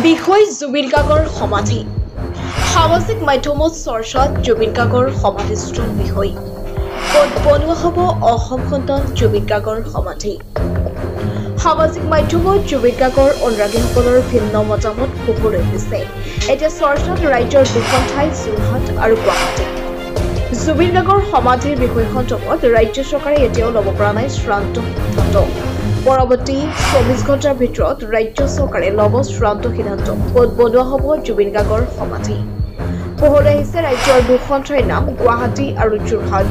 বিষয় জুবিন গাৰ্গৰ সমাধি সামাজিক মাধ্যমত চৰ্চাত জুবিন গাৰ্গৰ সমাধিস্থল বিষয় ক'ত বনোৱা হ'ব অসম সন্তান জুবিন গাৰ্গৰ সমাধি সামাজিক মাধ্যমত জুবিন গাৰ্গৰ অনুৰাগীসকলৰ ভিন্ন মতামত পোহৰ হৈছে এতিয়া চৰ্চাত ৰাজ্যৰ দুখন ঠাই যোৰহাট আৰু গুৱাহাটী জুবিন গাৰ্গৰ সমাধিৰ বিষয় সন্দৰ্ভত ৰাজ্য চৰকাৰে এতিয়াও ল'ব পৰা নাই চূড়ান্ত সিদ্ধান্ত পৰৱৰ্তী 24 ঘণ্টাৰ ভিতৰত ৰাজ্য চৰকাৰে ল'ব চূড়ান্ত সিদ্ধান্ত ক'ত বনোৱা হ'ব জুবিন গাৰ্গৰ সমাধি পোহৰ আহিছে ৰাজ্যৰ দুখন ঠাইৰ নাম গুৱাহাটী আৰু যোৰহাট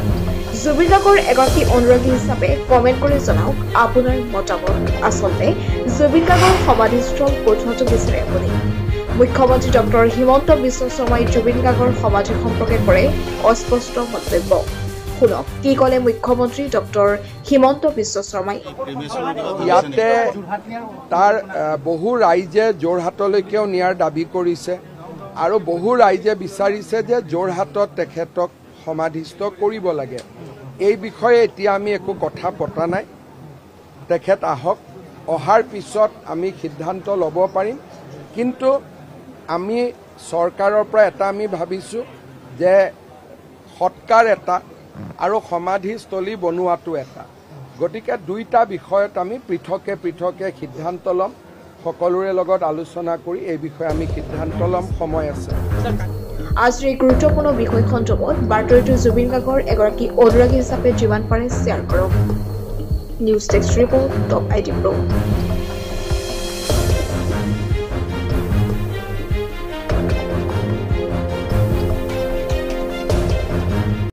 জুবিন গাৰ্গৰ এগৰাকী অনুৰাগী হিচাপে কমেণ্ট কৰি জনাওক আপোনাৰ মতামত আচলতে জুবিন গাৰ্গৰ সমাধিস্থল ক'ত হোৱাটো বিচাৰে আপুনি মুখ্যমন্ত্ৰী ডক্টৰ হিমন্ত বিশ্ব শৰ্মাই জুবিন গাৰ্গৰ সমাধি সম্পৰ্কে কৰে অস্পষ্ট মন্তব্য শুনক কি ক'লে মুখ্যমন্ত্ৰী ডক্টৰ হিমন্ত বিশ্ব শৰ্মাই ইয়াতে তাৰ বহু ৰাইজে যোৰহাটলৈকেও নিয়াৰ দাবী কৰিছে আৰু বহু ৰাইজে বিচাৰিছে যে যোৰহাটত তেখেতক সমাধিস্থ কৰিব লাগে এই বিষয়ে এতিয়া আমি একো কথা পতা নাই তেখেত আহক অহাৰ পিছত আমি সিদ্ধান্ত ল'ব পাৰিম কিন্তু আমি চৰকাৰৰ পৰা এটা আমি ভাবিছোঁ যে সৎকাৰ এটা আৰু সমাধিস্থলী বনোৱাটো এটা গতিকে দুইটা বিষয়ত আমি পৃথকে পৃথকে সিদ্ধান্ত ল'ম সকলোৰে লগত আলোচনা কৰি এই বিষয়ে আমি সিদ্ধান্ত ল'ম সময় আছে আজিৰ এই গুৰুত্বপূৰ্ণ বিষয় সন্দৰ্ভত বাতৰিটো জুবিন গাৰ্গৰ এগৰাকী অনুৰাগী হিচাপে যিমান পাৰে শ্বেয়াৰ কৰক news desk report top ID প্ৰ